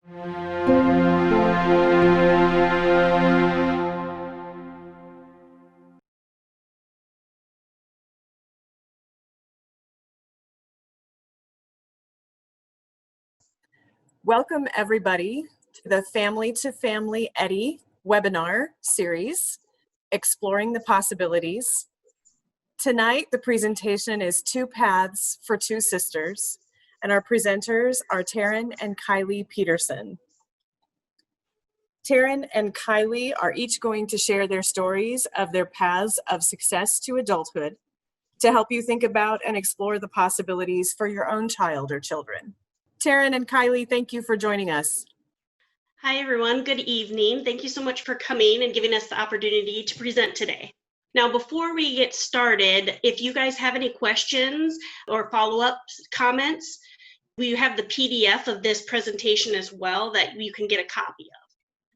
Welcome everybody to the Family to Family EDDI webinar series, Exploring the Possibilities. Tonight, the presentation is Two Paths for Two Sisters, and our presenters are Taryn and Kylie Peterson. Taryn and Kylie are each going to share their stories of their paths of success to adulthood to help you think about and explore the possibilities for your own child or children. Taryn and Kylie, thank you for joining us. Hi, everyone. Good evening. Thank you so much for coming and giving us the opportunity to present today. Now, before we get started, if you guys have any questions or follow-up comments, we have the PDF of this presentation as well that you can get a copy of.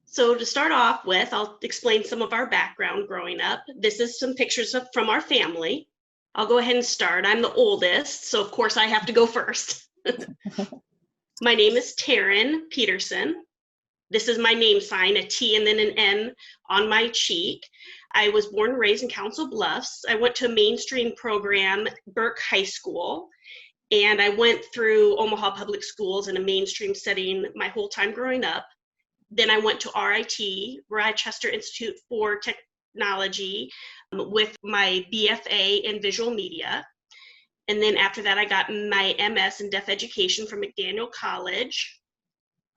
So to start off with, I'll explain some of our background growing up. This is some pictures from our family. I'll go ahead and start. I'm the oldest, so of course I have to go first. My name is Taryn Peterson. This is my name sign, a T and then an N on my cheek. I was born and raised in Council Bluffs. I went to a mainstream program, Burke High School, and I went through Omaha Public Schools in a mainstream setting my whole time growing up. Then I went to RIT, Rochester Institute for Technology, with my BFA in visual media. And then after that, I got my MS in deaf education from McDaniel College,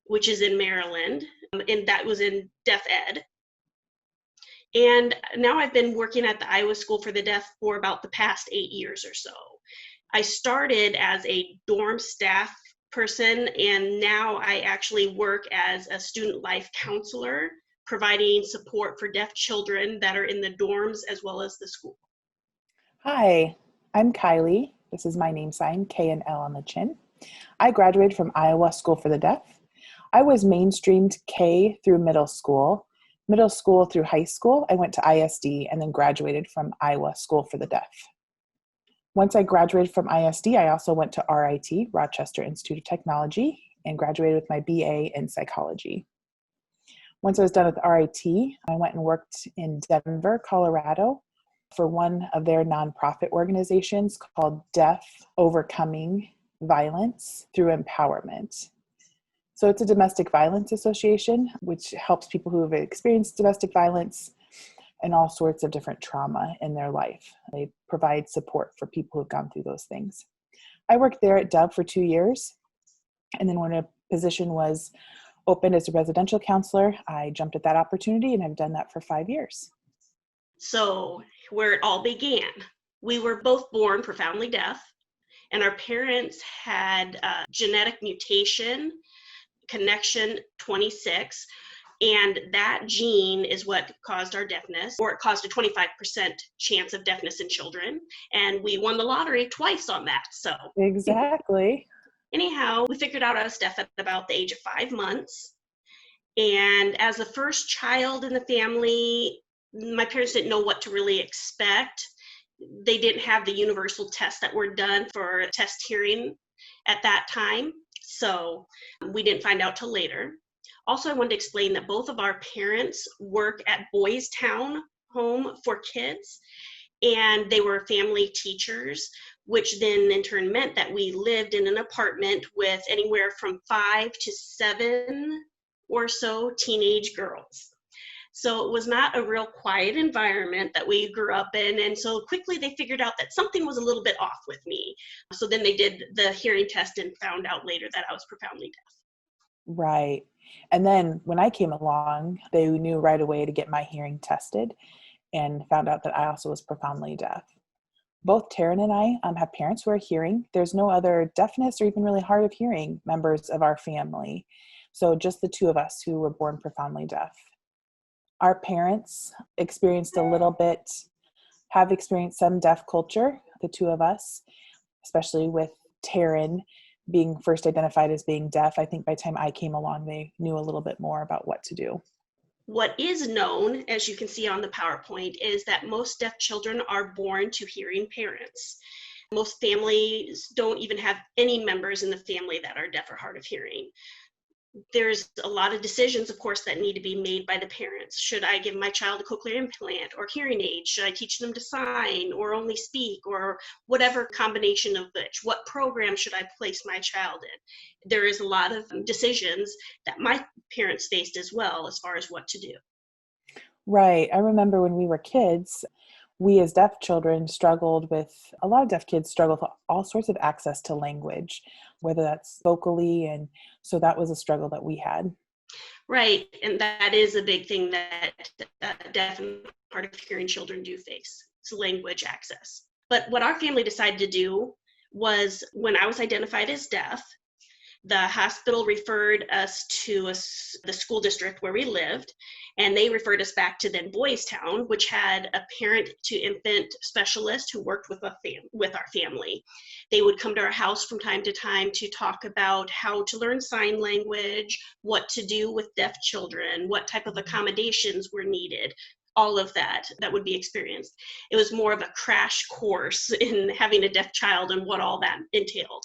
which is in Maryland, and that was in deaf ed. And now I've been working at the Iowa School for the Deaf for about the past 8 years or so. I started as a dorm staff person, and now I actually work as a student life counselor, providing support for deaf children that are in the dorms as well as the school. Hi, I'm Kylie. This is my name sign, K and L on the chin. I graduated from Iowa School for the Deaf. I was mainstreamed K through middle school through high school. I went to ISD and then graduated from Iowa School for the Deaf. Once I graduated from ISD, I also went to RIT, Rochester Institute of Technology, and graduated with my BA in psychology. Once I was done with RIT, I went and worked in Denver, Colorado, for one of their nonprofit organizations called Deaf Overcoming Violence Through Empowerment. So it's a domestic violence association, which helps people who have experienced domestic violence and all sorts of different trauma in their life. They provide support for people who've gone through those things. I worked there at Dove for 2 years. And then when a position was opened as a residential counselor, I jumped at that opportunity and I've done that for 5 years. So where it all began, we were both born profoundly deaf, and our parents had a genetic mutation, connection 26, and that gene is what caused our deafness, or it caused a 25% chance of deafness in children, and we won the lottery twice on that. So Exactly. Anyhow, we figured out I was deaf at about the age of 5 months, and as the first child in the family, my parents didn't know what to really expect. They didn't have the universal tests that were done for test hearing at that time, so we didn't find out till later. Also, I wanted to explain that both of our parents work at Boys Town Home for Kids, and they were family teachers, which then in turn meant that we lived in an apartment with anywhere from 5 to 7 or so teenage girls. So it was not a real quiet environment that we grew up in. And so quickly they figured out that something was a little bit off with me. So then they did the hearing test and found out later that I was profoundly deaf. Right. And then when I came along, they knew right away to get my hearing tested and found out that I also was profoundly deaf. Both Taryn and I have parents who are hearing. There's no other deafness or even really hard of hearing members of our family. So just the two of us who were born profoundly deaf. Our parents experienced have experienced some deaf culture, the two of us, especially with Taryn being first identified as being deaf. I think by the time I came along, they knew a little bit more about what to do. What is known, as you can see on the PowerPoint, is that most deaf children are born to hearing parents. Most families don't even have any members in the family that are deaf or hard of hearing. There's a lot of decisions, of course, that need to be made by the parents. Should I give my child a cochlear implant or hearing aid? Should I teach them to sign or only speak, or whatever combination of which? What program should I place my child in? There is a lot of decisions that my parents faced as well as far as what to do. Right. I remember when we were kids, we as deaf children a lot of deaf kids struggle with all sorts of access to language, whether that's vocally. And so that was a struggle that we had. Right, and that is a big thing that deaf and hard of hearing children do face. It's language access. But what our family decided to do was, when I was identified as deaf, the hospital referred us to the school district where we lived, and they referred us back to then Boys Town, which had a parent to infant specialist who worked with our family. They would come to our house from time to time to talk about how to learn sign language, what to do with deaf children, what type of accommodations were needed, all of that would be experienced. It was more of a crash course in having a deaf child and what all that entailed.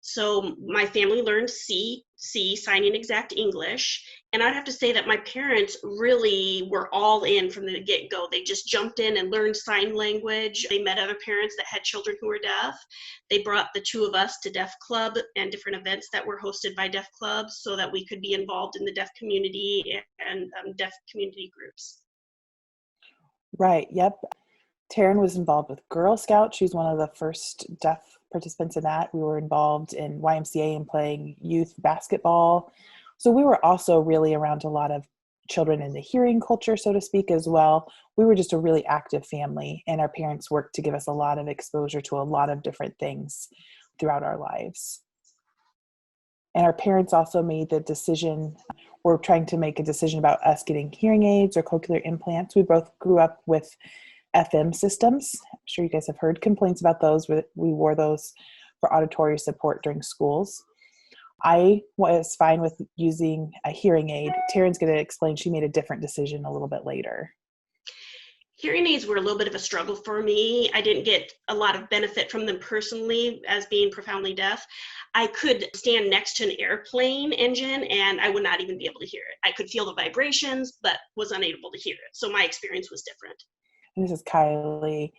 So my family learned C, signing exact English. And I'd have to say that my parents really were all in from the get-go. They just jumped in and learned sign language. They met other parents that had children who were deaf. They brought the two of us to Deaf Club and different events that were hosted by Deaf Clubs so that we could be involved in the deaf community and deaf community groups. Right. Yep. Taryn was involved with Girl Scouts. She was one of the first deaf participants in that. We were involved in YMCA and playing youth basketball. So we were also really around a lot of children in the hearing culture, so to speak, as well. We were just a really active family, and our parents worked to give us a lot of exposure to a lot of different things throughout our lives. And our parents also made the decision, we're trying to make a decision about us getting hearing aids or cochlear implants. We both grew up with FM systems. I'm sure you guys have heard complaints about those. We wore those for auditory support during schools. I was fine with using a hearing aid. Taryn's going to explain she made a different decision a little bit later. Hearing aids were a little bit of a struggle for me. I didn't get a lot of benefit from them personally as being profoundly deaf. I could stand next to an airplane engine and I would not even be able to hear it. I could feel the vibrations, but was unable to hear it. So my experience was different. And this is Kylie.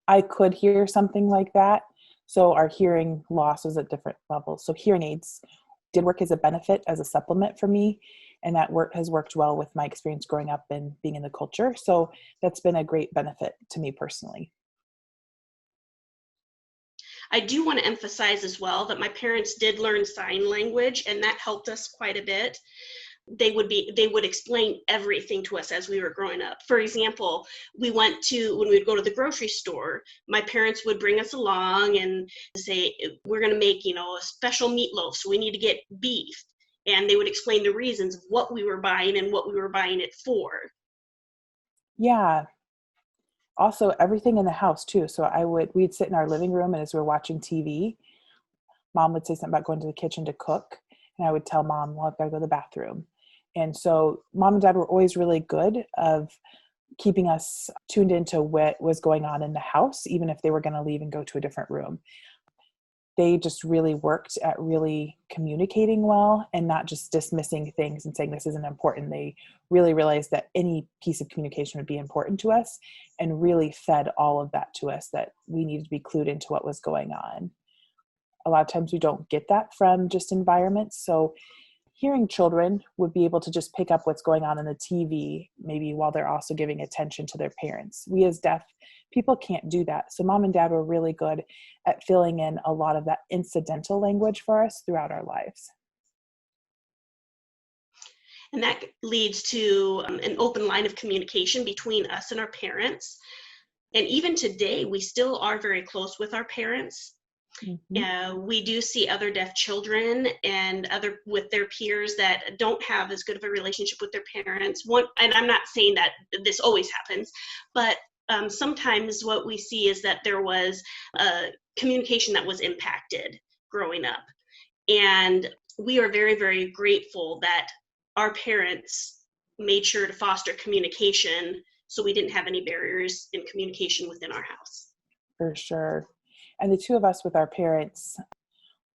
I could hear something like that. So our hearing loss was at different levels. So hearing aids did work as a benefit, as a supplement for me. And that has worked well with my experience growing up and being in the culture. So that's been a great benefit to me personally. I do want to emphasize as well that my parents did learn sign language, and that helped us quite a bit. They would explain everything to us as we were growing up. For example, when we'd go to the grocery store, my parents would bring us along and say, we're going to make, a special meatloaf, so we need to get beef. And they would explain the reasons of what we were buying and what we were buying it for. Yeah. Also, everything in the house too. So we'd sit in our living room, and as we were watching TV, Mom would say something about going to the kitchen to cook. And I would tell Mom, well, I've got to go to the bathroom. And so Mom and Dad were always really good of keeping us tuned into what was going on in the house, even if they were going to leave and go to a different room. They just really worked at really communicating well and not just dismissing things and saying this isn't important. They really realized that any piece of communication would be important to us and really fed all of that to us, that we needed to be clued into what was going on. A lot of times we don't get that from just environments. So hearing children would be able to just pick up what's going on in the TV, maybe while they're also giving attention to their parents. We as deaf people can't do that. So Mom and Dad were really good at filling in a lot of that incidental language for us throughout our lives. And that leads to an open line of communication between us and our parents. And even today, we still are very close with our parents. Mm-hmm. We do see other deaf children and with their peers that don't have as good of a relationship with their parents. And I'm not saying that this always happens, but sometimes what we see is that there was a communication that was impacted growing up. And we are very, very grateful that our parents made sure to foster communication so we didn't have any barriers in communication within our house. For sure. And the two of us with our parents,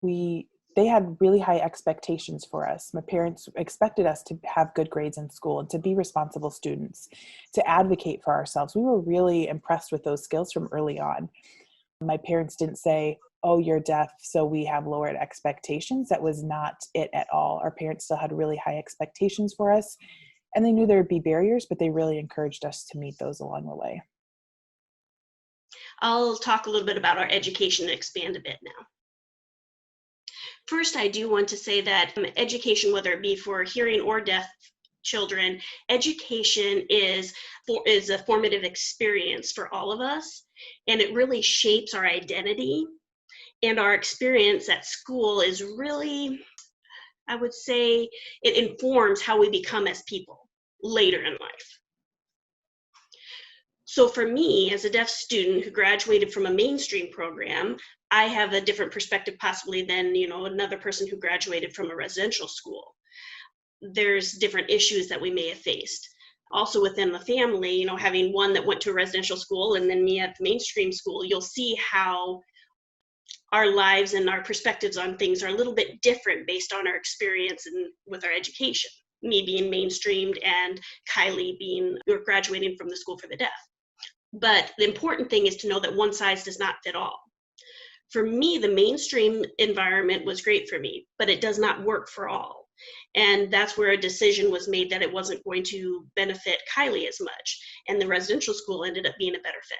they they had really high expectations for us. My parents expected us to have good grades in school and to be responsible students, to advocate for ourselves. We were really impressed with those skills from early on. My parents didn't say, oh, you're deaf, so we have lowered expectations. That was not it at all. Our parents still had really high expectations for us, and they knew there would be barriers, but they really encouraged us to meet those along the way. I'll talk a little bit about our education and expand a bit now. First, I do want to say that education, whether it be for hearing or deaf children, education is a formative experience for all of us, and it really shapes our identity. And our experience at school is really, I would say, it informs how we become as people later in life. So for me, as a deaf student who graduated from a mainstream program, I have a different perspective possibly than, another person who graduated from a residential school. There's different issues that we may have faced. Also within the family, having one that went to a residential school and then me at the mainstream school, you'll see how our lives and our perspectives on things are a little bit different based on our experience and with our education. Me being mainstreamed and Kylie graduating from the School for the Deaf. But the important thing is to know that one size does not fit all. For me, the mainstream environment was great for me, but it does not work for all. And that's where a decision was made that it wasn't going to benefit Kylie as much. And the residential school ended up being a better fit.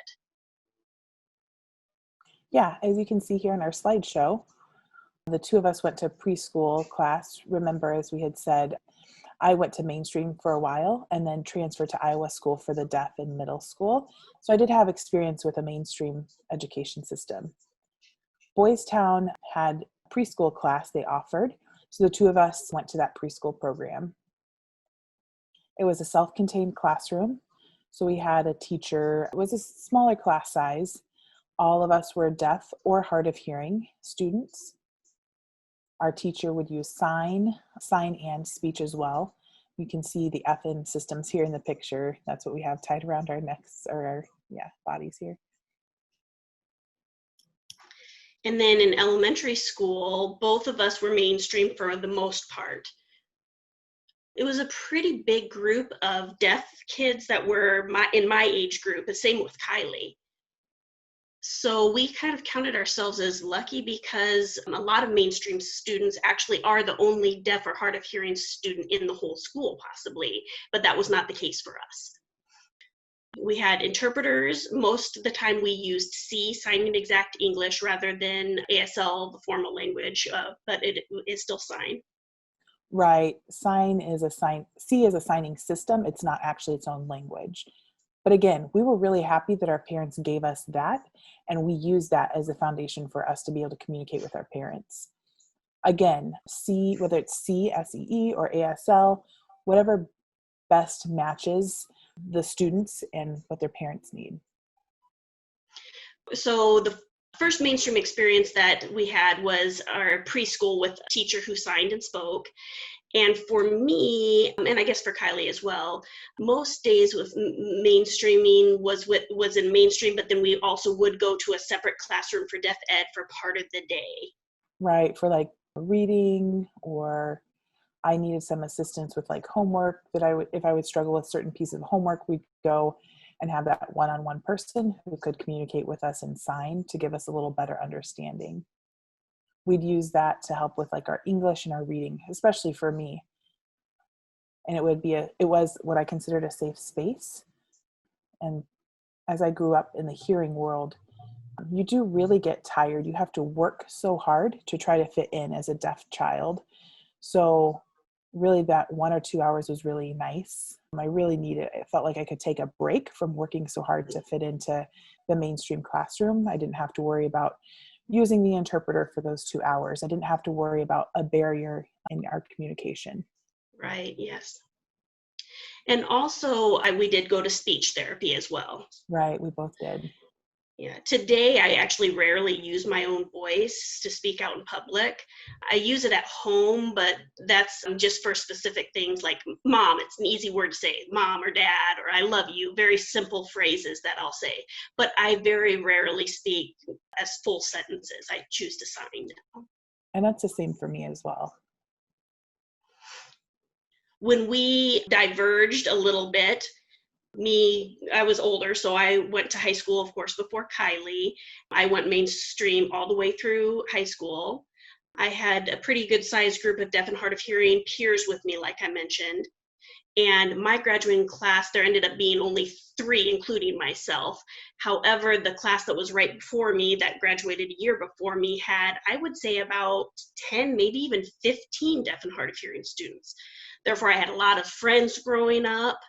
Yeah, as you can see here in our slideshow, the two of us went to preschool class. Remember, as we had said, I went to mainstream for a while and then transferred to Iowa School for the Deaf in middle school. So I did have experience with a mainstream education system. Boys Town had preschool class they offered. So the two of us went to that preschool program. It was a self-contained classroom. So we had a teacher. It was a smaller class size. All of us were deaf or hard of hearing students. Our teacher would use sign and speech as well. You can see the FM systems here in the picture. That's what we have tied around our necks or our bodies here. And then in elementary school, both of us were mainstream for the most part. It was a pretty big group of deaf kids that were in my age group, the same with Kylie. So we kind of counted ourselves as lucky because a lot of mainstream students actually are the only deaf or hard of hearing student in the whole school possibly, but that was not the case for us. We had interpreters. Most of the time we used C, Sign and Exact English, rather than ASL, the formal language, but it is still sign. Right. C is a signing system. It's not actually its own language. But again, we were really happy that our parents gave us that, and we used that as a foundation for us to be able to communicate with our parents. Again, C, whether it's C, SEE, or ASL, whatever best matches the students and what their parents need. So the first mainstream experience that we had was our preschool with a teacher who signed and spoke. And for me, and I guess for Kylie as well, most days with mainstreaming was in mainstream, but then we also would go to a separate classroom for deaf ed for part of the day. Right, for like reading, or I needed some assistance with like homework if I would struggle with certain pieces of homework, we'd go and have that one-on-one person who could communicate with us in sign to give us a little better understanding. We'd use that to help with like our English and our reading, especially for me. And it was what I considered a safe space. And as I grew up in the hearing world, you do really get tired. You have to work so hard to try to fit in as a deaf child. So really that 1 or 2 hours was really nice. I really needed it. I felt like I could take a break from working so hard to fit into the mainstream classroom. I didn't have to worry about using the interpreter for those 2 hours. I didn't have to worry about a barrier in our communication. Right, yes. And also we did go to speech therapy as well. Right, we both did. Yeah, today I actually rarely use my own voice to speak out in public. I use it at home, but that's just for specific things like mom. It's an easy word to say, mom or dad, or I love you, very simple phrases that I'll say. But I very rarely speak as full sentences. I choose to sign now. And that's the same for me as well. When we diverged a little bit, I was older, so I went to high school, of course, before Kylie. I went mainstream all the way through high school. I had a pretty good sized group of deaf and hard of hearing peers with me, like I mentioned. And my graduating class, there ended up being only 3, including myself. However, the class that was right before me, that graduated a year before me, had, I would say, about 10, maybe even 15 deaf and hard of hearing students. Therefore, I had a lot of friends growing up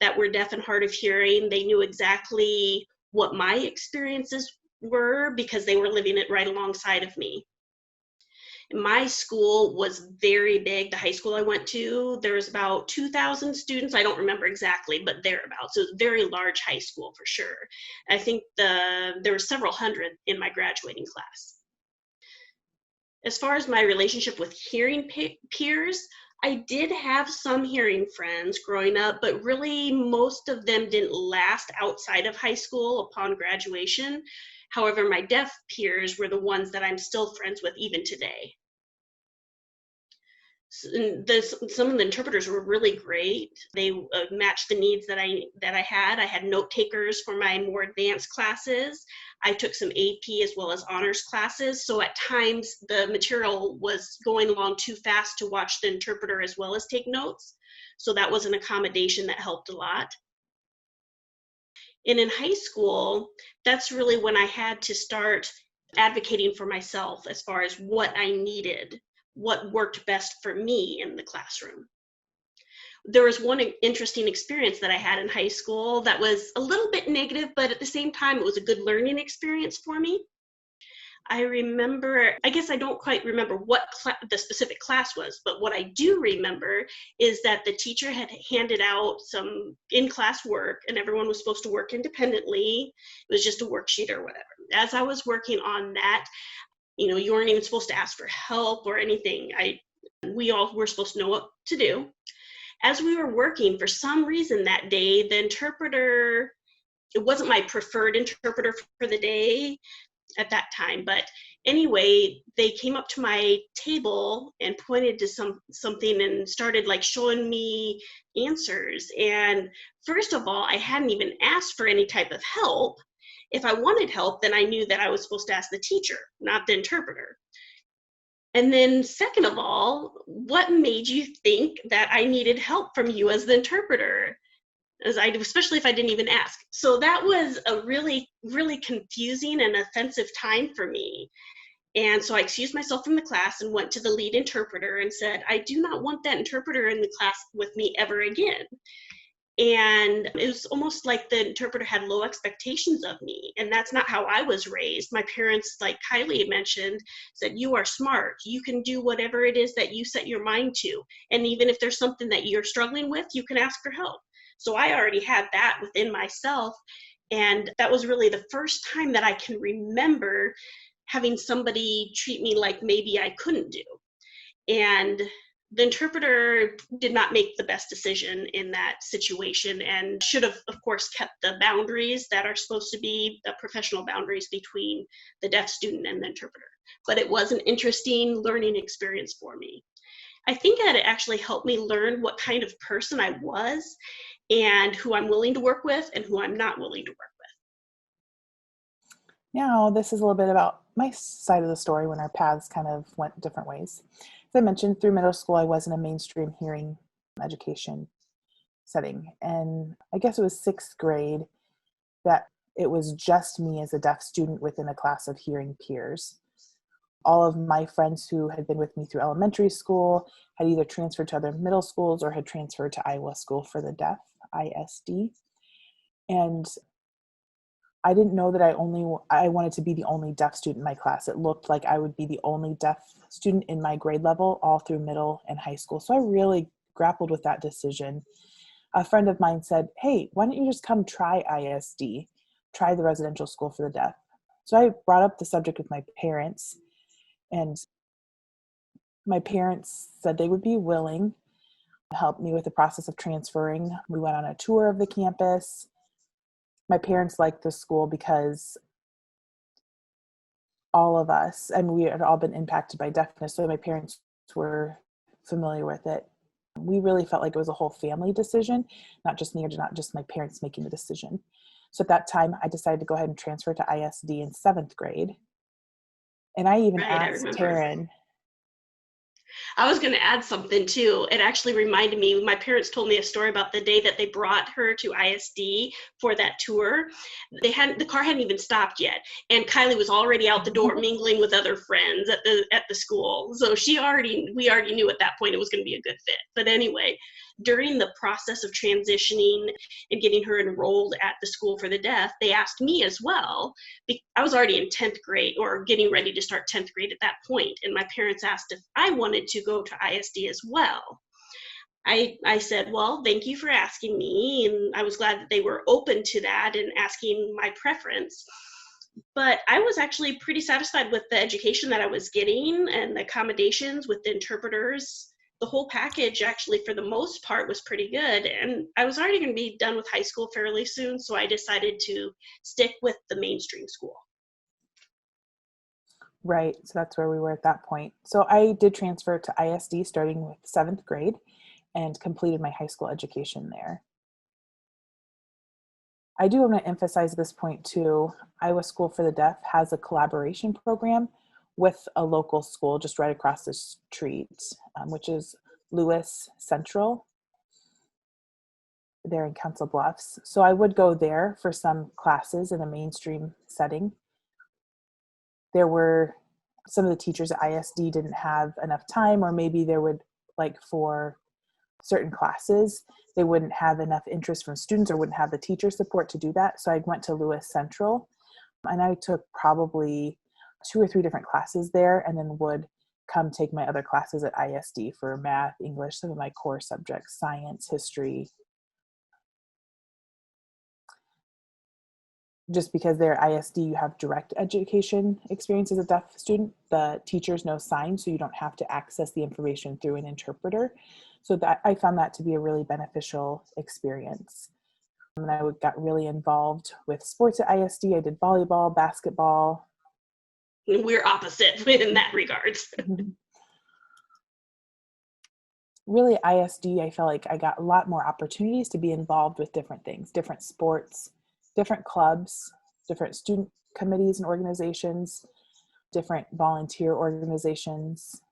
that were deaf and hard of hearing. They knew exactly what my experiences were because they were living it right alongside of me. My school was very big. The high school I went to, there was about 2,000 students. I don't remember exactly, but thereabouts. So it was a very large high school for sure. I think there were several hundred in my graduating class. As far as my relationship with hearing peers, I did have some hearing friends growing up, but really most of them didn't last outside of high school upon graduation. However, my deaf peers were the ones that I'm still friends with even today. Some of the interpreters were really great. They matched the needs that I had. I had note takers for my more advanced classes. I took some AP as well as honors classes. So at times the material was going along too fast to watch the interpreter as well as take notes. So that was an accommodation that helped a lot. And in high school, that's really when I had to start advocating for myself as far as what I needed, what worked best for me in the classroom. There was one interesting experience that I had in high school that was a little bit negative, but at the same time, it was a good learning experience for me. I remember, I guess I don't quite remember what the specific class was, but what I do remember is that the teacher had handed out some in-class work and everyone was supposed to work independently. It was just a worksheet or whatever. As I was working on that, you weren't even supposed to ask for help or anything. We all were supposed to know what to do. As we were working, for some reason that day, the interpreter, it wasn't my preferred interpreter for the day at that time, but anyway, they came up to my table and pointed to something and started like showing me answers. And first of all, I hadn't even asked for any type of help. If I wanted help, then I knew that I was supposed to ask the teacher, not the interpreter. And then second of all, what made you think that I needed help from you as the interpreter? Especially if I didn't even ask. So that was a really, really confusing and offensive time for me. And so I excused myself from the class and went to the lead interpreter and said, I do not want that interpreter in the class with me ever again. And it was almost like the interpreter had low expectations of me. And that's not how I was raised. My parents, like Kylie mentioned, said, you are smart. You can do whatever it is that you set your mind to. And even if there's something that you're struggling with, you can ask for help. So I already had that within myself. And that was really the first time that I can remember having somebody treat me like maybe I couldn't do. And the interpreter did not make the best decision in that situation and should have, of course, kept the boundaries that are supposed to be the professional boundaries between the deaf student and the interpreter. But it was an interesting learning experience for me. I think that it actually helped me learn what kind of person I was and who I'm willing to work with and who I'm not willing to work with. Now, this is a little bit about my side of the story when our paths kind of went different ways. As I mentioned, through middle school, I was in a mainstream hearing education setting. And I guess it was 6th grade that it was just me as a deaf student within a class of hearing peers. All of my friends who had been with me through elementary school had either transferred to other middle schools or had transferred to Iowa School for the Deaf, ISD. And I didn't know that I wanted to be the only deaf student in my class. It looked like I would be the only deaf student in my grade level all through middle and high school. So I really grappled with that decision. A friend of mine said, hey, why don't you just come try ISD, try the residential school for the deaf. So I brought up the subject with my parents, and my parents said they would be willing to help me with the process of transferring. We went on a tour of the campus. My parents liked the school because all of us, and we had all been impacted by deafness, so my parents were familiar with it. We really felt like it was a whole family decision, not just me or not just my parents making the decision. So at that time, I decided to go ahead and transfer to ISD in 7th grade. And I even Right, I asked remember. Taryn. I was going to add something too. It actually reminded me, my parents told me a story about the day that they brought her to ISD for that tour. The car hadn't even stopped yet, and Kylie was already out the door mingling with other friends at the school. So we already knew at that point it was going to be a good fit. But anyway, during the process of transitioning and getting her enrolled at the school for the deaf, they asked me as well. I was already in 10th grade or getting ready to start 10th grade at that point, and my parents asked if I wanted to go to ISD as well. I said, well, thank you for asking me, and I was glad that they were open to that and asking my preference. But I was actually pretty satisfied with the education that I was getting and the accommodations with the interpreters. The whole package, actually, for the most part, was pretty good. And I was already going to be done with high school fairly soon, so I decided to stick with the mainstream school. Right. So that's where we were at that point. So I did transfer to ISD starting with 7th grade and completed my high school education there. I do want to emphasize this point too. Iowa School for the Deaf has a collaboration program with a local school just right across the street, which is Lewis Central. There in Council Bluffs. So I would go there for some classes in a mainstream setting. There were some of the teachers at ISD didn't have enough time, or maybe there would, like for certain classes, they wouldn't have enough interest from students or wouldn't have the teacher support to do that. So I went to Lewis Central and I took probably 2 or 3 different classes there, and then would come take my other classes at ISD for math, English, some of my core subjects, science, history. Just because they're ISD, you have direct education experience as a deaf student. The teachers know sign, so you don't have to access the information through an interpreter. So that I found that to be a really beneficial experience. And I got really involved with sports at ISD. I did volleyball, basketball. We're opposite in that regards. Really, ISD, I felt like I got a lot more opportunities to be involved with different things, different sports, different clubs, different student committees and organizations, different volunteer organizations.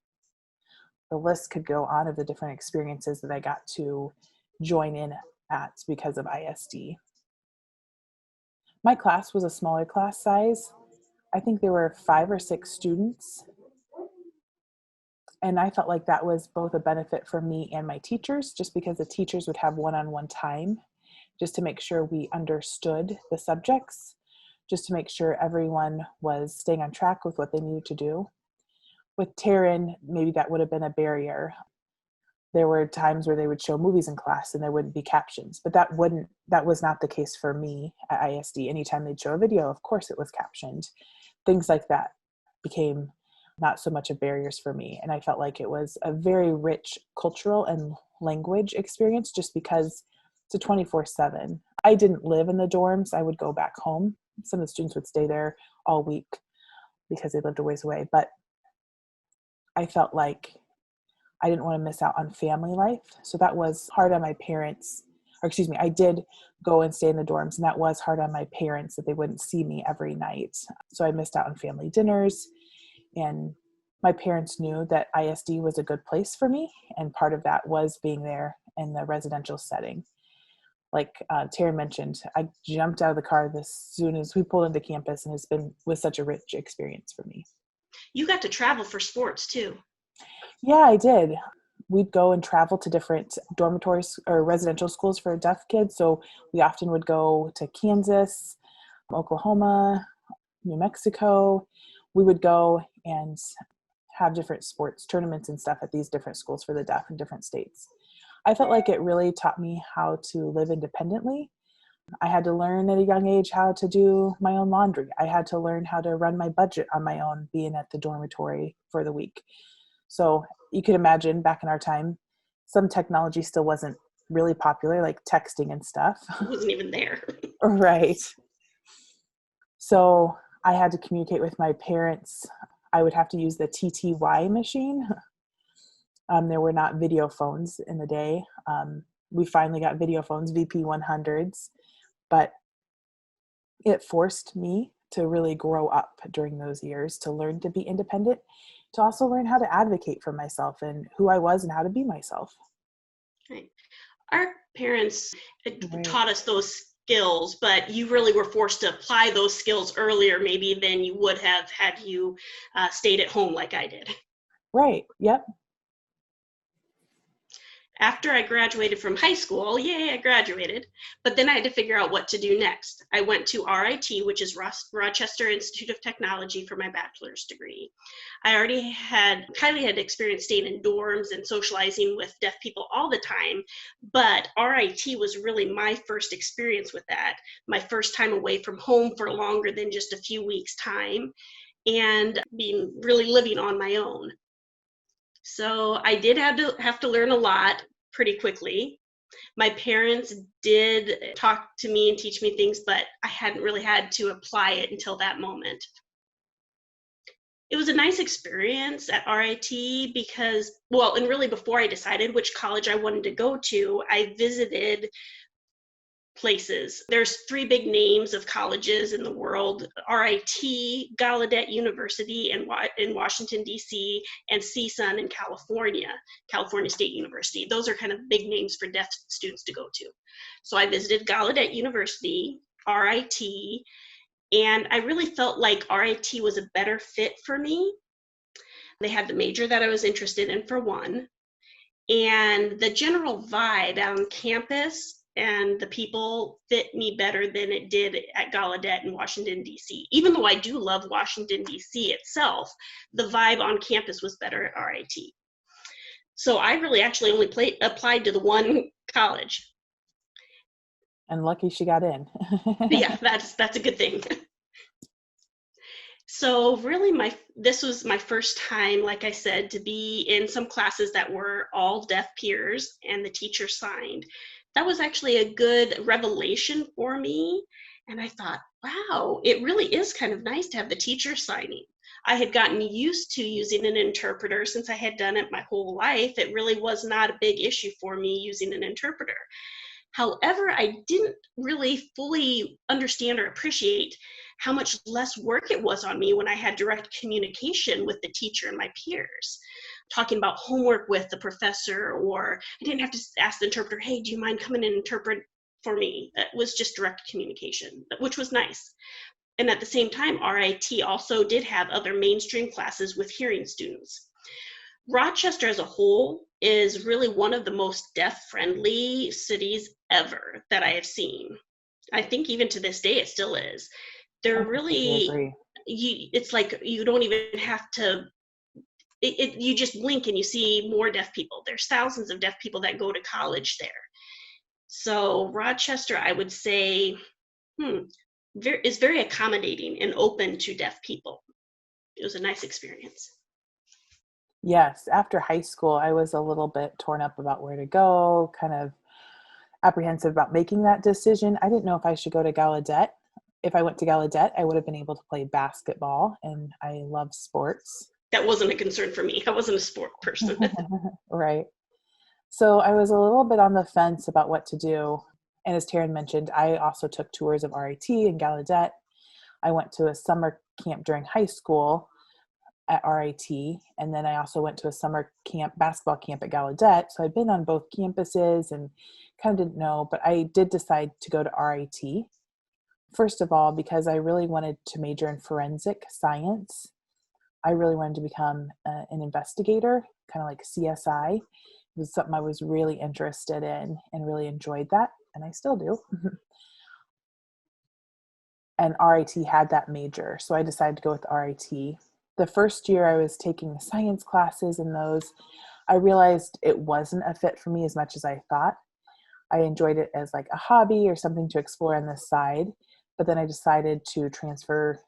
The list could go on of the different experiences that I got to join in at because of ISD. My class was a smaller class size. I think there were 5 or 6 students. And I felt like that was both a benefit for me and my teachers, just because the teachers would have one-on-one time just to make sure we understood the subjects, just to make sure everyone was staying on track with what they needed to do. With Taryn, maybe that would have been a barrier. There were times where they would show movies in class and there wouldn't be captions, but that was not the case for me at ISD. Anytime they'd show a video, of course it was captioned. Things like that became not so much of barriers for me. And I felt like it was a very rich cultural and language experience just because it's a 24/7. I didn't live in the dorms. I would go back home. Some of the students would stay there all week because they lived a ways away. But I felt like I didn't want to miss out on family life. So that was hard on my parents. Or excuse me, I did go and stay in the dorms, and that was hard on my parents that they wouldn't see me every night. So I missed out on family dinners. And my parents knew that ISD was a good place for me. And part of that was being there in the residential setting. Like Taryn mentioned, I jumped out of the car as soon as we pulled into campus, and was such a rich experience for me. You got to travel for sports too. Yeah, I did. We'd go and travel to different dormitories or residential schools for deaf kids. So we often would go to Kansas, Oklahoma, New Mexico. We would go and have different sports tournaments and stuff at these different schools for the deaf in different states. I felt like it really taught me how to live independently. I had to learn at a young age how to do my own laundry. I had to learn how to run my budget on my own, being at the dormitory for the week. So you could imagine back in our time, some technology still wasn't really popular, like texting and stuff. It wasn't even there. Right. So I had to communicate with my parents. I would have to use the TTY machine. There were not video phones in the day. We finally got video phones, VP100s, but it forced me to really grow up during those years, to learn to be independent, to also learn how to advocate for myself and who I was and how to be myself. Right. Our parents Right. taught us those skills, but you really were forced to apply those skills earlier maybe than you would have had you stayed at home like I did. Right. Yep. After I graduated from high school, yay, I graduated, but then I had to figure out what to do next. I went to RIT, which is Rochester Institute of Technology, for my bachelor's degree. Kylie had experience staying in dorms and socializing with deaf people all the time, but RIT was really my first experience with that, my first time away from home for longer than just a few weeks' time, and being really living on my own. So I did have to learn a lot pretty quickly. My parents did talk to me and teach me things, but I hadn't really had to apply it until that moment. It was a nice experience at RIT because, well, and really before I decided which college I wanted to go to, I visited places. There's three big names of colleges in the world: RIT, Gallaudet University in Washington, D.C., and CSUN in California, California State University. Those are kind of big names for deaf students to go to. So I visited Gallaudet University, RIT, and I really felt like RIT was a better fit for me. They had the major that I was interested in, for one, and the general vibe on campus and the people fit me better than it did at Gallaudet in Washington, D.C. Even though I do love Washington, D.C. itself, the vibe on campus was better at RIT. So I really actually only applied to the one college. And lucky she got in. Yeah, that's a good thing. So really this was my first time, like I said, to be in some classes that were all deaf peers and the teacher signed. That was actually a good revelation for me. And I thought, wow, it really is kind of nice to have the teacher signing. I had gotten used to using an interpreter since I had done it my whole life. It really was not a big issue for me using an interpreter. However, I didn't really fully understand or appreciate how much less work it was on me when I had direct communication with the teacher and my peers. Talking about homework with the professor, or I didn't have to ask the interpreter, hey, do you mind coming and interpret for me? It was just direct communication, which was nice. And at the same time, RIT also did have other mainstream classes with hearing students. Rochester as a whole is really one of the most deaf-friendly cities ever that I have seen. I think even to this day it still is. They're really, agree. It's like you don't even have to, you just blink and you see more deaf people. There's thousands of deaf people that go to college there. So Rochester, I would say, is very accommodating and open to deaf people. It was a nice experience. Yes, after high school, I was a little bit torn up about where to go, kind of apprehensive about making that decision. I didn't know if I should go to Gallaudet. If I went to Gallaudet, I would have been able to play basketball, and I love sports. That wasn't a concern for me. I wasn't a sport person. Right. So I was a little bit on the fence about what to do. And as Taryn mentioned, I also took tours of RIT and Gallaudet. I went to a summer camp during high school at RIT, and then I also went to a summer camp, basketball camp at Gallaudet. So I'd been on both campuses and kind of didn't know, but I did decide to go to RIT. First of all, because I really wanted to major in forensic science. I really wanted to become an investigator, kind of like CSI. It was something I was really interested in and really enjoyed that, and I still do. And RIT had that major, so I decided to go with RIT. The first year I was taking the science classes in those, I realized it wasn't a fit for me as much as I thought. I enjoyed it as like a hobby or something to explore on the side, but then I decided to transfer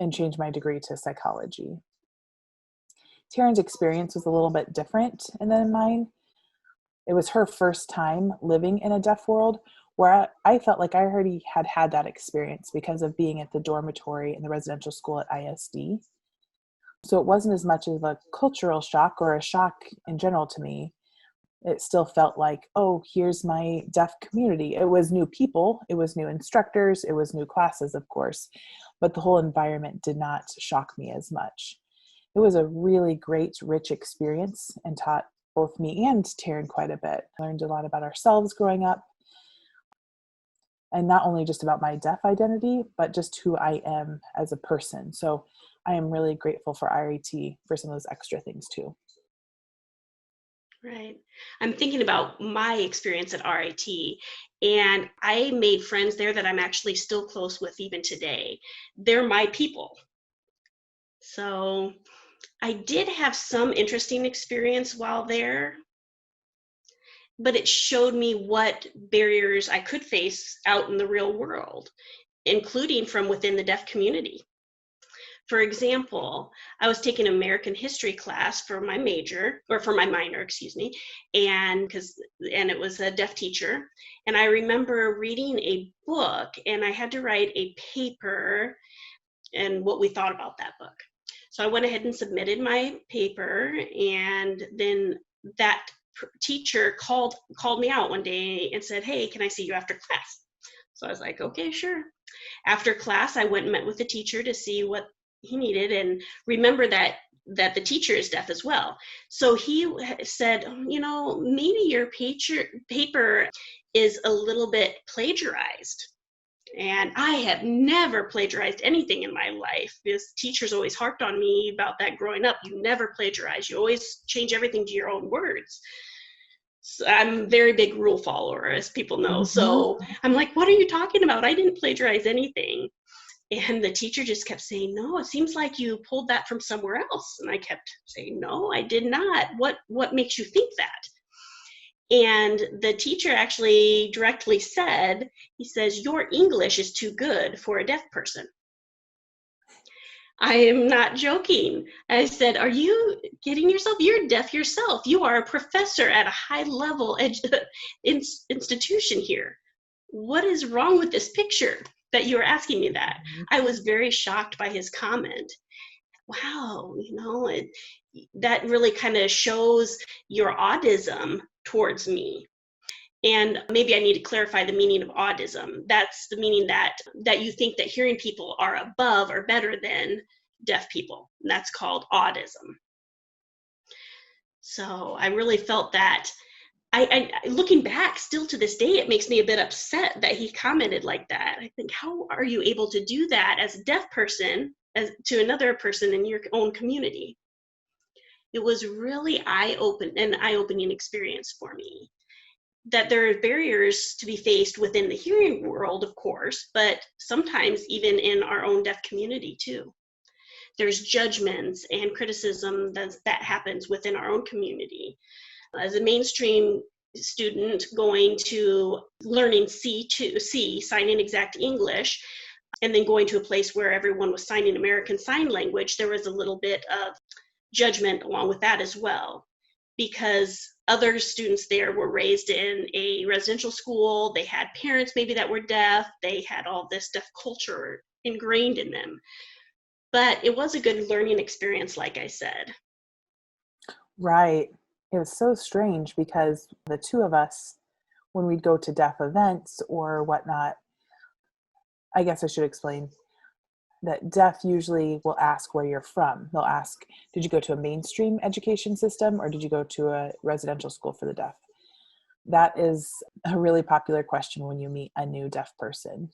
and change my degree to psychology. Taryn's experience was a little bit different than mine. It was her first time living in a deaf world, where I felt like I already had that experience because of being at the dormitory in the residential school at ISD. So it wasn't as much of a cultural shock or a shock in general to me. It still felt like, oh, here's my deaf community. It was new people, it was new instructors, it was new classes, of course, but the whole environment did not shock me as much. It was a really great, rich experience and taught both me and Taryn quite a bit. I learned a lot about ourselves growing up, and not only just about my deaf identity, but just who I am as a person. So I am really grateful for RIT for some of those extra things too. Right. I'm thinking about my experience at RIT, and I made friends there that I'm actually still close with even today. They're my people. So I did have some interesting experience while there, but it showed me what barriers I could face out in the real world, including from within the deaf community. For example, I was taking American history class for my major, or for my minor, excuse me, and it was a deaf teacher. And I remember reading a book, and I had to write a paper and what we thought about that book. So I went ahead and submitted my paper, and then that teacher called me out one day and said, "Hey, can I see you after class?" So I was like, "Okay, sure." After class, I went and met with the teacher to see what he needed, and remember that the teacher is deaf as well. So he said, maybe your paper is a little bit plagiarized. And I have never plagiarized anything in my life, because teachers always harped on me about that growing up. You never plagiarize. You always change everything to your own words. So I'm a very big rule follower, as people know. So I'm like, what are you talking about? I didn't plagiarize anything. And the teacher just kept saying, "No, it seems like you pulled that from somewhere else." And I kept saying, "No, I did not. What makes you think that?" And the teacher actually directly said, he says, "Your English is too good for a deaf person." I am not joking. I said, "Are you kidding yourself? You're deaf yourself. You are a professor at a high level institution here. What is wrong with this picture that you are asking me that?" I was very shocked by his comment. Wow, that really kind of shows your autism towards me. And maybe I need to clarify the meaning of autism. That's the meaning that you think that hearing people are above or better than deaf people. And that's called autism. So I really felt that. I looking back, still to this day, it makes me a bit upset that he commented like that. I think, how are you able to do that as a deaf person to another person in your own community? It was really an eye-opening experience for me. That there are barriers to be faced within the hearing world, of course, but sometimes even in our own deaf community too. There's judgments and criticism that happens within our own community. As a mainstream student going to learning C2C, signing exact English, and then going to a place where everyone was signing American Sign Language, there was a little bit of judgment along with that as well, because other students there were raised in a residential school. They had parents maybe that were deaf. They had all this deaf culture ingrained in them. But it was a good learning experience, like I said. Right. It was so strange because the two of us, when we'd go to deaf events or whatnot, I guess I should explain that deaf usually will ask where you're from. They'll ask, did you go to a mainstream education system or did you go to a residential school for the deaf? That is a really popular question when you meet a new deaf person.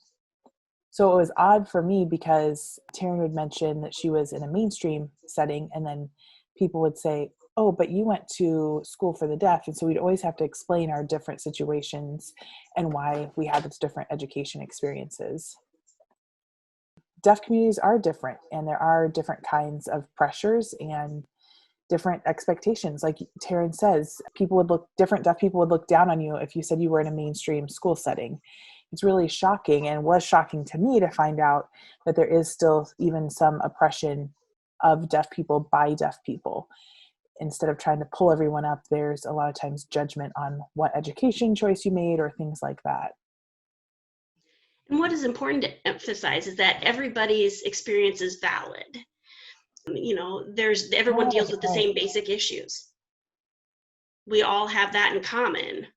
So it was odd for me because Taryn would mention that she was in a mainstream setting, and then people would say, "Oh, but you went to school for the deaf." And so we'd always have to explain our different situations and why we had those different education experiences. Deaf communities are different, and there are different kinds of pressures and different expectations. Like Taryn says, different deaf people would look down on you if you said you were in a mainstream school setting. It's really shocking, and was shocking to me to find out that there is still even some oppression of deaf people by deaf people. Instead of trying to pull everyone up, there's a lot of times judgment on what education choice you made or things like that. And what is important to emphasize is that everybody's experience is valid. Everyone deals Right, with the right. same basic issues. We all have that in common,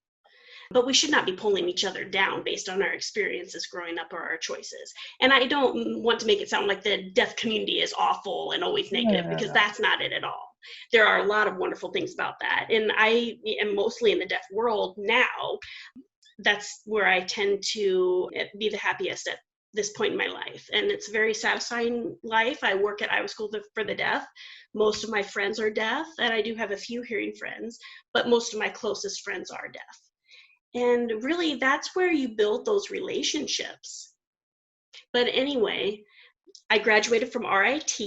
but we should not be pulling each other down based on our experiences growing up or our choices. And I don't want to make it sound like the deaf community is awful and always No, no, negative, no, because no. that's not it at all. There are a lot of wonderful things about that. And I am mostly in the deaf world now. That's where I tend to be the happiest at this point in my life. And it's a very satisfying life. I work at Iowa School for the Deaf. Most of my friends are deaf, and I do have a few hearing friends, but most of my closest friends are deaf. And really, that's where you build those relationships. But anyway, I graduated from RIT,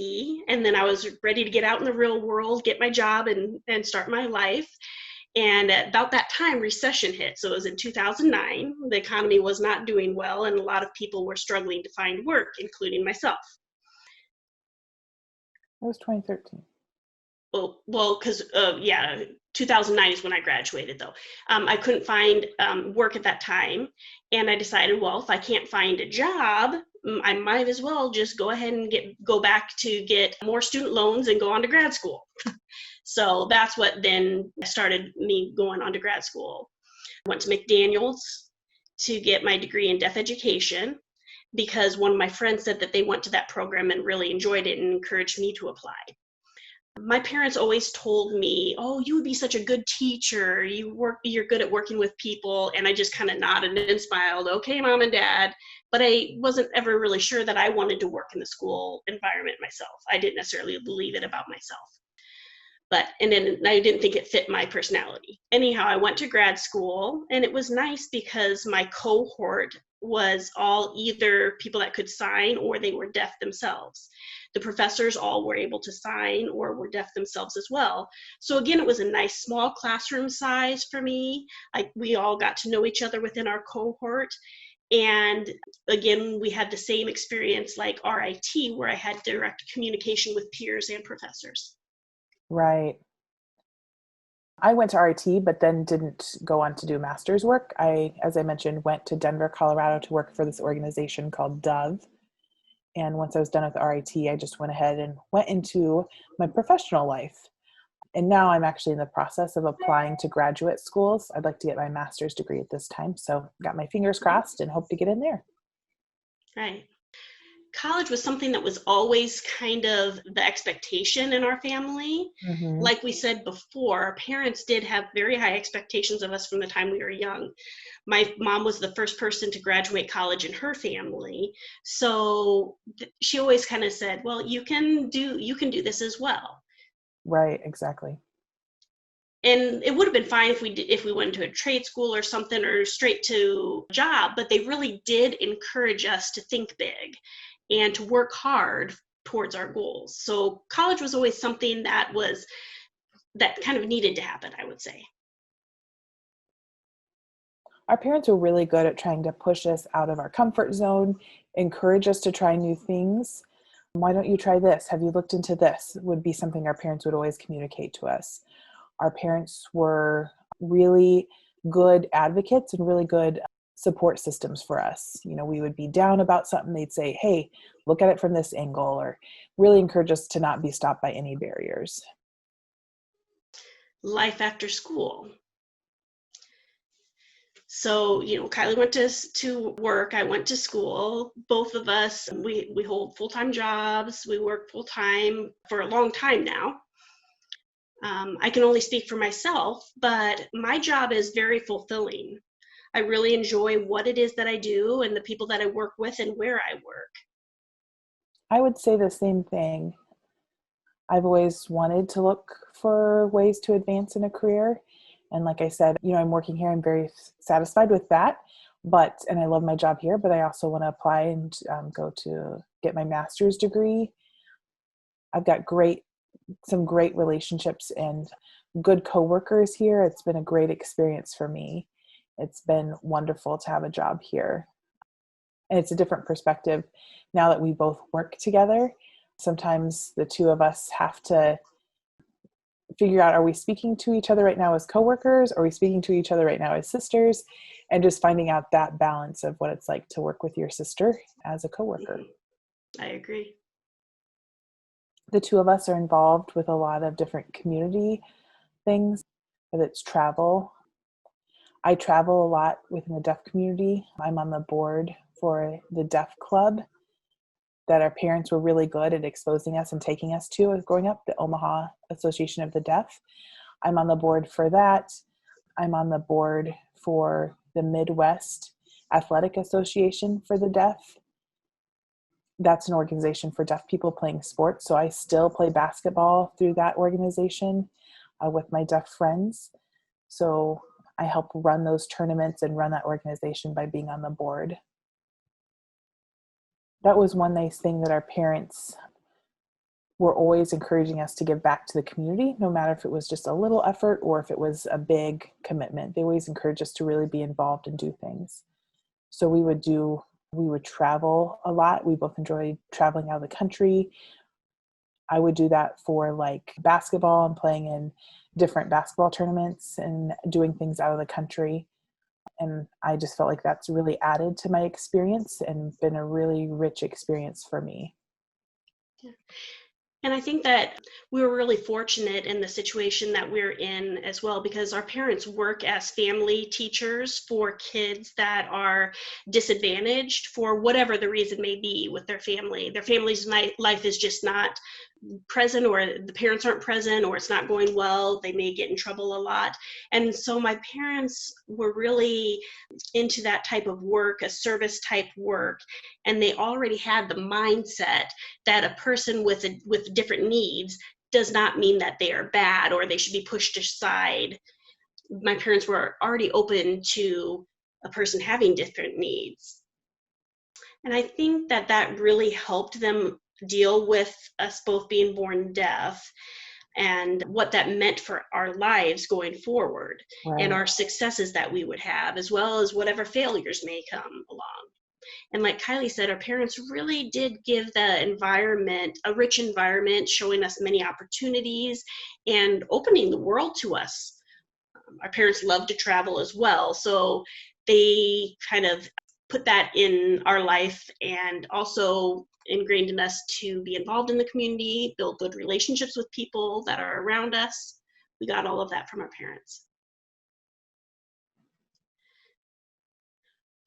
and then I was ready to get out in the real world, get my job, and start my life. And at about that time, recession hit. So it was in 2009. The economy was not doing well, and a lot of people were struggling to find work, including myself. It was 2013. Well, because 2009 is when I graduated, though. I couldn't find work at that time, and I decided, well, if I can't find a job, I might as well just go ahead and go back to get more student loans and go on to grad school. So that's what then started me going on to grad school. I went to McDaniels to get my degree in deaf education because one of my friends said that they went to that program and really enjoyed it and encouraged me to apply. My parents always told me, "Oh, you would be such a good teacher. You're good at working with people." And I just kind of nodded and smiled, "Okay, mom and dad." But I wasn't ever really sure that I wanted to work in the school environment myself. I didn't necessarily believe it about myself. And then I didn't think it fit my personality. Anyhow, I went to grad school, and it was nice because my cohort was all either people that could sign or they were deaf themselves. The professors all were able to sign or were deaf themselves as well. So again, it was a nice small classroom size for me. We all got to know each other within our cohort. And again, we had the same experience like RIT, where I had direct communication with peers and professors. Right. I went to RIT, but then didn't go on to do master's work. As I mentioned, went to Denver, Colorado to work for this organization called Dove. And once I was done with RIT, I just went ahead and went into my professional life. And now I'm actually in the process of applying to graduate schools. I'd like to get my master's degree at this time. So got my fingers crossed and hope to get in there. Right. College was something that was always kind of the expectation in our family. Mm-hmm. Like we said before, our parents did have very high expectations of us from the time we were young. My mom was the first person to graduate college in her family. So she always kind of said, well, you can do this as well. Right, exactly. And it would have been fine if we went to a trade school or something or straight to a job, but they really did encourage us to think big and to work hard towards our goals. So college was always something that kind of needed to happen, I would say. Our parents were really good at trying to push us out of our comfort zone, encourage us to try new things. Why don't you try this? Have you looked into this? Would be something our parents would always communicate to us. Our parents were really good advocates and really good support systems for us. We would be down about something, they'd say, "Hey, look at it from this angle," or really encourage us to not be stopped by any barriers. Life after school. So, Kylie went to work, I went to school. Both of us, we hold full-time jobs. We work full-time for a long time now. I can only speak for myself, but my job is very fulfilling. I really enjoy what it is that I do and the people that I work with and where I work. I would say the same thing. I've always wanted to look for ways to advance in a career. And like I said, I'm working here. I'm very satisfied with that. And I love my job here, but I also want to apply and go to get my master's degree. I've got some great relationships and good coworkers here. It's been a great experience for me. It's been wonderful to have a job here. And it's a different perspective now that we both work together. Sometimes the two of us have to figure out, are we speaking to each other right now as coworkers? Are we speaking to each other right now as sisters? And just finding out that balance of what it's like to work with your sister as a coworker. I agree. The two of us are involved with a lot of different community things, whether it's travel. I travel a lot within the deaf community. I'm on the board for the deaf club that our parents were really good at exposing us and taking us to as growing up, the Omaha Association of the Deaf. I'm on the board for that. I'm on the board for the Midwest Athletic Association for the Deaf. That's an organization for deaf people playing sports. So I still play basketball through that organization with my deaf friends. So I help run those tournaments and run that organization by being on the board. That was one nice thing, that our parents were always encouraging us to give back to the community, no matter if it was just a little effort or if it was a big commitment. They always encouraged us to really be involved and do things. So we would travel a lot. We both enjoyed traveling out of the country. I would do that for like basketball and playing in different basketball tournaments and doing things out of the country. And I just felt like that's really added to my experience and been a really rich experience for me. Yeah. And I think that we were really fortunate in the situation that we're in as well, because our parents work as family teachers for kids that are disadvantaged for whatever the reason may be with their family. Their family's life is just not present, or the parents aren't present, or it's not going well. They may get in trouble a lot. And so my parents were really into that type of work, a service type work, and they already had the mindset that a person with different needs does not mean that they are bad or they should be pushed aside. My parents were already open to a person having different needs. And I think that that really helped them deal with us both being born deaf and what that meant for our lives going forward, Right. and our successes that we would have, as well as whatever failures may come along. And like Kylie said, our parents really did give the environment, a rich environment, showing us many opportunities and opening the world to us. Our parents loved to travel as well, so they kind of put that in our life and also ingrained in us to be involved in the community, build good relationships with people that are around us. We got all of that from our parents.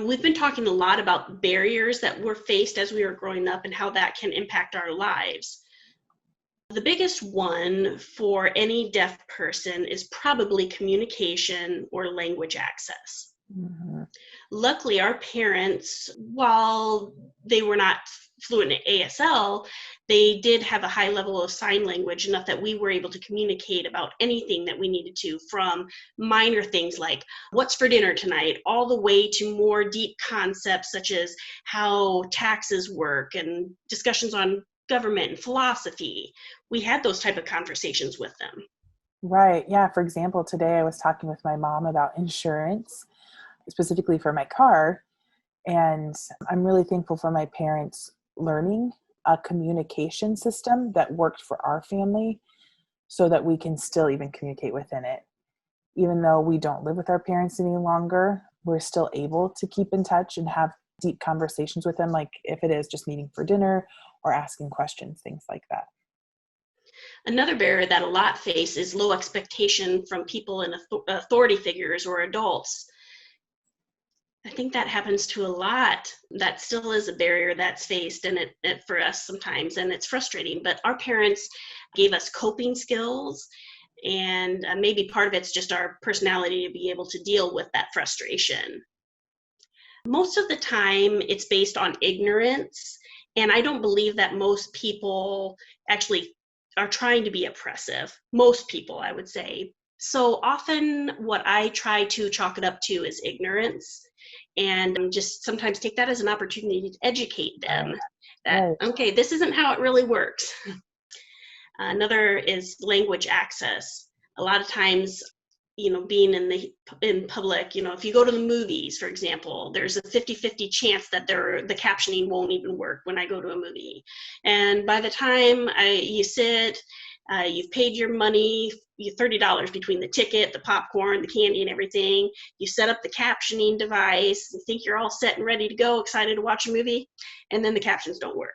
We've been talking a lot about barriers that were faced as we were growing up and how that can impact our lives. The biggest one for any deaf person is probably communication or language access. Mm-hmm. Luckily, our parents, while they were not fluent in ASL, they did have a high level of sign language, enough that we were able to communicate about anything that we needed to, from minor things like what's for dinner tonight, all the way to more deep concepts such as how taxes work and discussions on government and philosophy. We had those type of conversations with them. Right. Yeah. For example, today I was talking with my mom about insurance, specifically for my car. And I'm really thankful for my parents learning a communication system that worked for our family so that we can still even communicate within it. Even though we don't live with our parents any longer, we're still able to keep in touch and have deep conversations with them, like if it is just meeting for dinner or asking questions, things like that. Another barrier that a lot face is low expectation from people in authority figures or adults. I think that happens to a lot. That still is a barrier that's faced and it for us sometimes, and it's frustrating. But our parents gave us coping skills, and maybe part of it's just our personality to be able to deal with that frustration. Most of the time, it's based on ignorance, and I don't believe that most people actually are trying to be oppressive. Most people, I would say. So often what I try to chalk it up to is ignorance, and just sometimes take that as an opportunity to educate them that, okay, this isn't how it really works. Another is language access. A lot of times, being in public, if you go to the movies, for example, there's a 50-50 chance that the captioning won't even work when I go to a movie. And by the time you sit, You've paid your money, you $30 between the ticket, the popcorn, the candy, and everything. You set up the captioning device, you think you're all set and ready to go, excited to watch a movie, and then the captions don't work.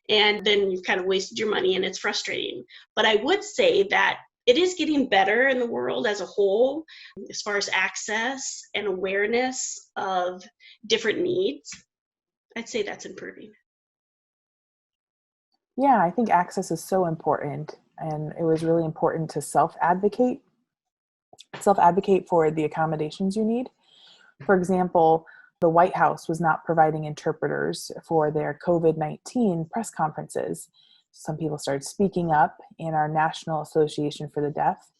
And then you've kind of wasted your money, and it's frustrating. But I would say that it is getting better in the world as a whole as far as access and awareness of different needs. I'd say that's improving. Yeah, I think access is so important, and it was really important to self-advocate for the accommodations you need. For example, the White House was not providing interpreters for their COVID-19 press conferences. Some people started speaking up, and our National Association for the Deaf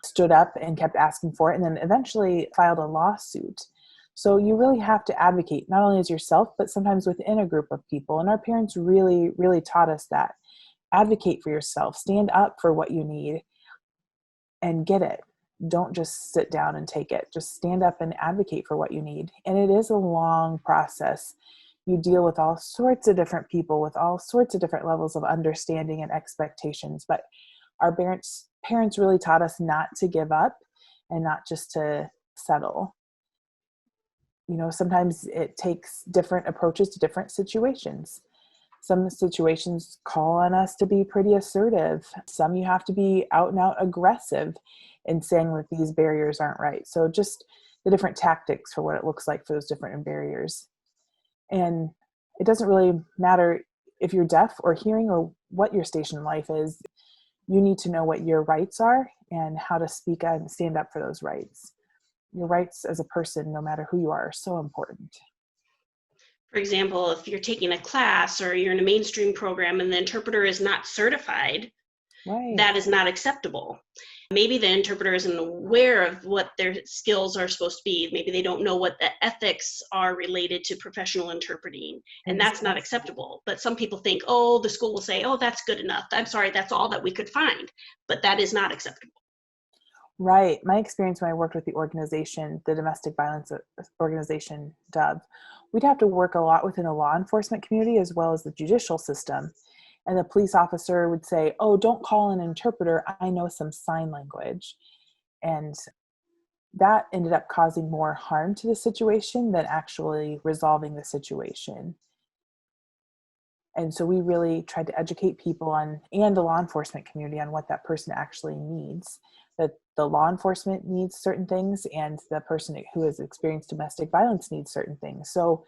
stood up and kept asking for it, and then eventually filed a lawsuit. So you really have to advocate, not only as yourself, but sometimes within a group of people. And our parents really, really taught us that. Advocate for yourself, stand up for what you need, and get it. Don't just sit down and take it. Just stand up and advocate for what you need. And it is a long process. You deal with all sorts of different people with all sorts of different levels of understanding and expectations. But our parents really taught us not to give up and not just to settle. You know, sometimes it takes different approaches to different situations. Some situations call on us to be pretty assertive. Some you have to be out and out aggressive in saying that these barriers aren't right. So just the different tactics for what it looks like for those different barriers. And it doesn't really matter if you're deaf or hearing or what your station in life is. You need to know what your rights are and how to speak and stand up for those rights. Your rights as a person, no matter who you are so important. For example, if you're taking a class or you're in a mainstream program and the interpreter is not certified, Right. that is not acceptable. Maybe the interpreter isn't aware of what their skills are supposed to be. Maybe they don't know what the ethics are related to professional interpreting, and that's not acceptable. But some people think, oh, the school will say, oh, that's good enough. I'm sorry, that's all that we could find. But that is not acceptable. Right. My experience when I worked with the organization, the domestic violence organization, DOVE, we'd have to work a lot within the law enforcement community as well as the judicial system. And the police officer would say, oh, don't call an interpreter. I know some sign language. And that ended up causing more harm to the situation than actually resolving the situation. And so we really tried to educate people on, and the law enforcement community, on what that person actually needs. That the law enforcement needs certain things and the person who has experienced domestic violence needs certain things. So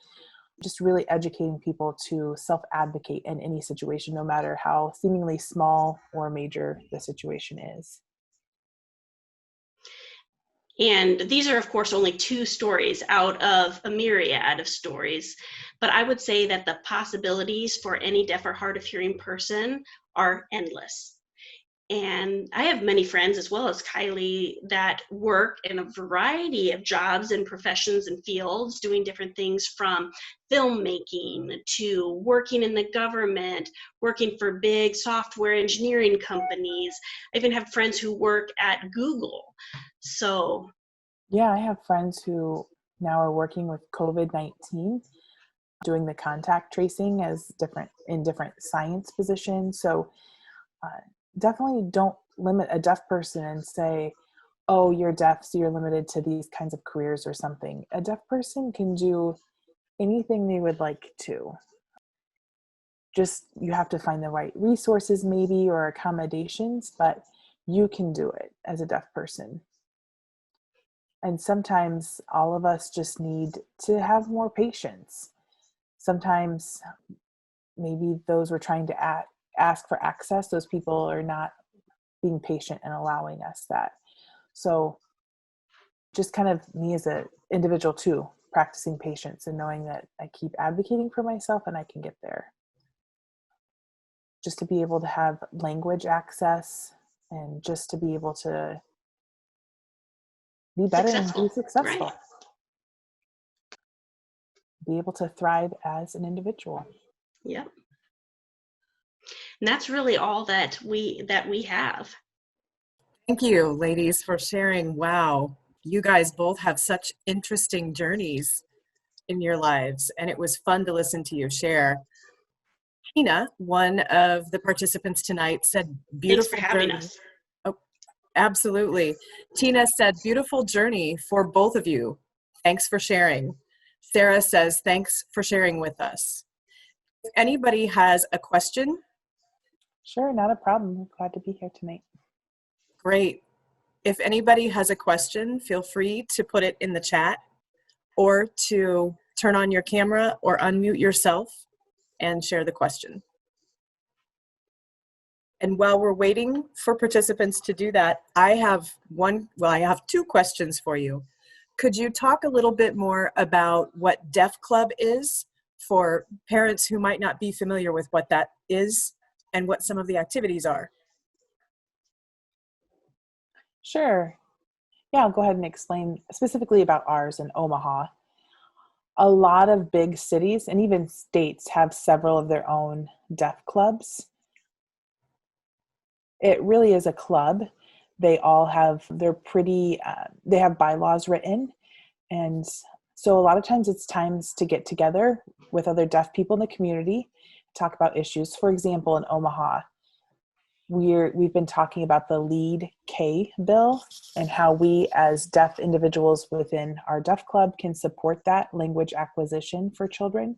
just really educating people to self-advocate in any situation, no matter how seemingly small or major the situation is. And these are, of course, only 2 stories out of a myriad of stories. But I would say that the possibilities for any deaf or hard of hearing person are endless. And I have many friends, as well as Kylie, that work in a variety of jobs and professions and fields, doing different things from filmmaking to working in the government, working for big software engineering companies. I even have friends who work at Google. So, yeah, I have friends who now are working with COVID-19, doing the contact tracing in different science positions. So definitely don't limit a deaf person and say, oh, you're deaf, so you're limited to these kinds of careers or something. A deaf person can do anything they would like to. Just, you have to find the right resources maybe or accommodations, but you can do it as a deaf person. And sometimes all of us just need to have more patience. Sometimes maybe those we're trying to ask for access, those people are not being patient and allowing us that. So just kind of me as an individual too, practicing patience and knowing that I keep advocating for myself and I can get there. Just to be able to have language access and just to be able to be better and be successful. Right. Be able to thrive as an individual. Yep. And that's really all that we have. Thank you, ladies, for sharing. Wow, you guys both have such interesting journeys in your lives, and it was fun to listen to you share. Tina, one of the participants tonight, said Thanks for beautiful having journey. us. Oh, absolutely. Tina said beautiful journey for both of you. Thanks for sharing. Sarah says thanks for sharing with us. If anybody has a question, Sure, not a problem. I'm glad to be here tonight. great. If anybody has a question, feel free to put it in the chat or to turn on your camera or unmute yourself and share the question. And while we're waiting for participants to do that, I have two questions for you. Could you talk a little bit more about what Deaf Club is for parents who might not be familiar with what that is and what some of the activities are? Sure. Yeah, I'll go ahead and explain specifically about ours in Omaha. A lot of big cities and even states have several of their own deaf clubs. It really is a club. They all have, they have bylaws written. And so a lot of times it's times to get together with other deaf people in the community, talk about issues. For example, in Omaha, we've been talking about the Lead K bill and how we as deaf individuals within our deaf club can support that language acquisition for children.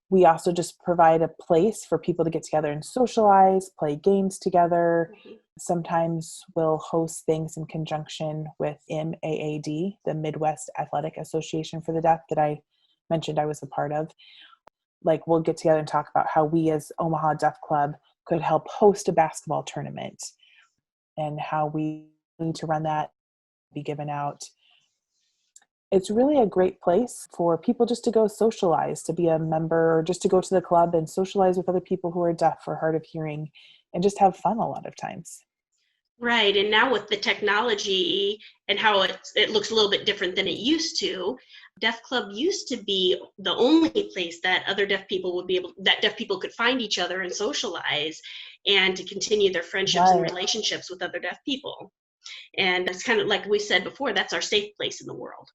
We also just provide a place for people to get together and socialize, play games together. Sometimes we'll host things in conjunction with MAAD, the Midwest Athletic Association for the Deaf that I mentioned I was a part of. Like, we'll get together and talk about how we as Omaha Deaf Club could help host a basketball tournament and how we need to run that, be given out. It's really a great place for people just to go socialize, to be a member, or just to go to the club and socialize with other people who are deaf or hard of hearing and just have fun a lot of times. Right, and now with the technology and how it looks a little bit different than it used to, Deaf Club used to be the only place that other deaf people that deaf people could find each other and socialize and to continue their friendships and Right. relationships with other deaf people. And it's kind of like we said before, that's our safe place in the world.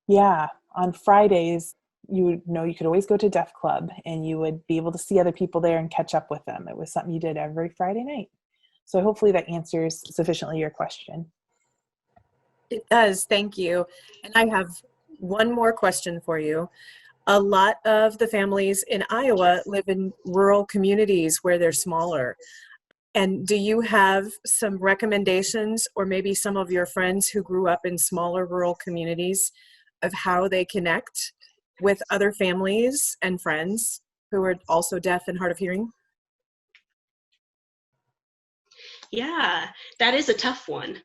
Yeah. On Fridays, you could always go to Deaf Club and you would be able to see other people there and catch up with them. It was something you did every Friday night. So hopefully that answers sufficiently your question. It does, thank you. And I have one more question for you. A lot of the families in Iowa live in rural communities where they're smaller. And do you have some recommendations, or maybe some of your friends who grew up in smaller rural communities, of how they connect with other families and friends who are also deaf and hard of hearing? Yeah, that is a tough one.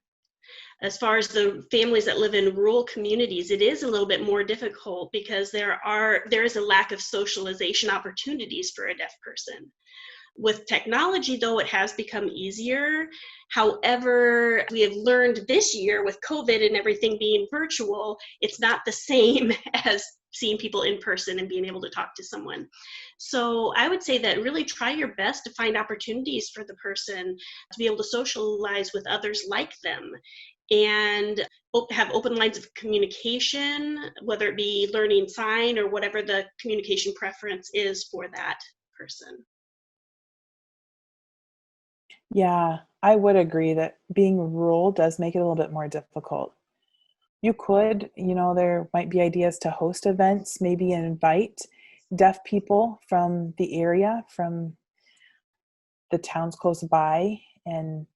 As far as the families that live in rural communities, it is a little bit more difficult because there is a lack of socialization opportunities for a deaf person. With technology, though, it has become easier. However, we have learned this year with COVID and everything being virtual, it's not the same as seeing people in person and being able to talk to someone. So I would say that really try your best to find opportunities for the person to be able to socialize with others like them and have open lines of communication, whether it be learning sign or whatever the communication preference is for that person. Yeah, I would agree that being rural does make it a little bit more difficult. You could, there might be ideas to host events, maybe invite deaf people from the area, from the towns close by, and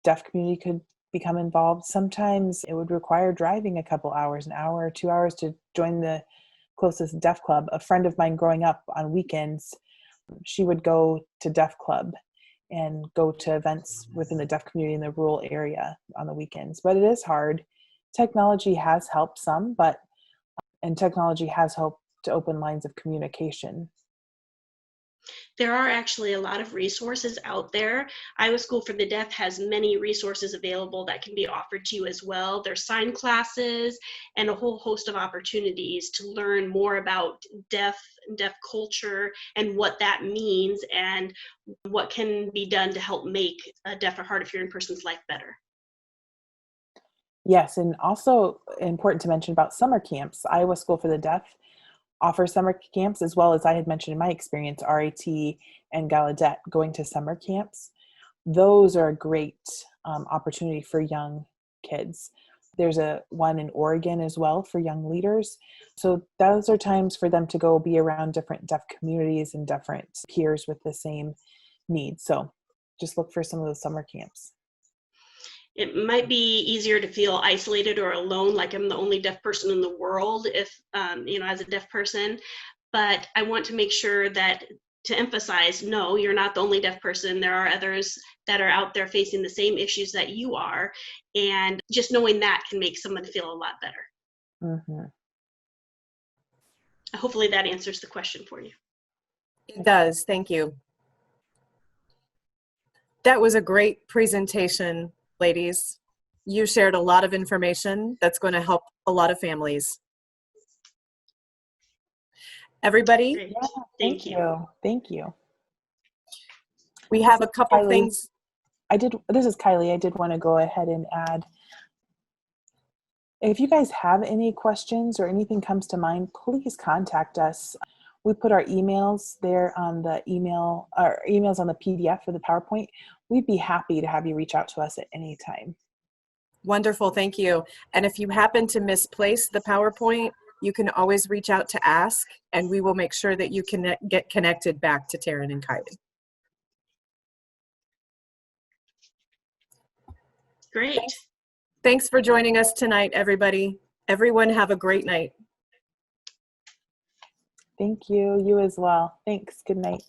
deaf community could become involved. Sometimes it would require driving a couple hours, an hour or 2 hours to join the closest deaf club. A friend of mine growing up on weekends, she would go to deaf club and go to events within the deaf community in the rural area on the weekends. But it is hard. Technology has helped some, and technology has helped to open lines of communication. There are actually a lot of resources out there. Iowa School for the Deaf has many resources available that can be offered to you as well. There's sign classes and a whole host of opportunities to learn more about deaf culture and what that means and what can be done to help make a deaf or hard of hearing person's life better. Yes, and also important to mention about summer camps. Iowa School for the Deaf offer summer camps, as well as I had mentioned in my experience, RAT and Gallaudet going to summer camps. Those are a great opportunity for young kids. There's one in Oregon as well for young leaders. So those are times for them to go be around different deaf communities and different peers with the same needs. So just look for some of those summer camps. It might be easier to feel isolated or alone, like I'm the only deaf person in the world, if, as a deaf person. But I want to make sure to emphasize, no, you're not the only deaf person. There are others that are out there facing the same issues that you are. And just knowing that can make someone feel a lot better. Mm-hmm. Hopefully that answers the question for you. It does. Thank you. That was a great presentation, ladies. You shared a lot of information that's going to help a lot of families. Everybody, Great. Yeah, Thank you. Thank you. we have a couple Kylie, things. This is Kylie. I did want to go ahead and add, if you guys have any questions or anything comes to mind, please contact us. We put our emails there on the our emails on the PDF for the PowerPoint. We'd be happy to have you reach out to us at any time. Wonderful, thank you. And if you happen to misplace the PowerPoint, you can always reach out to ask, and we will make sure that you can get connected back to Taryn and Kylie. Great. Thanks for joining us tonight, everybody. Everyone have a great night. Thank you. You as well. Thanks. Good night.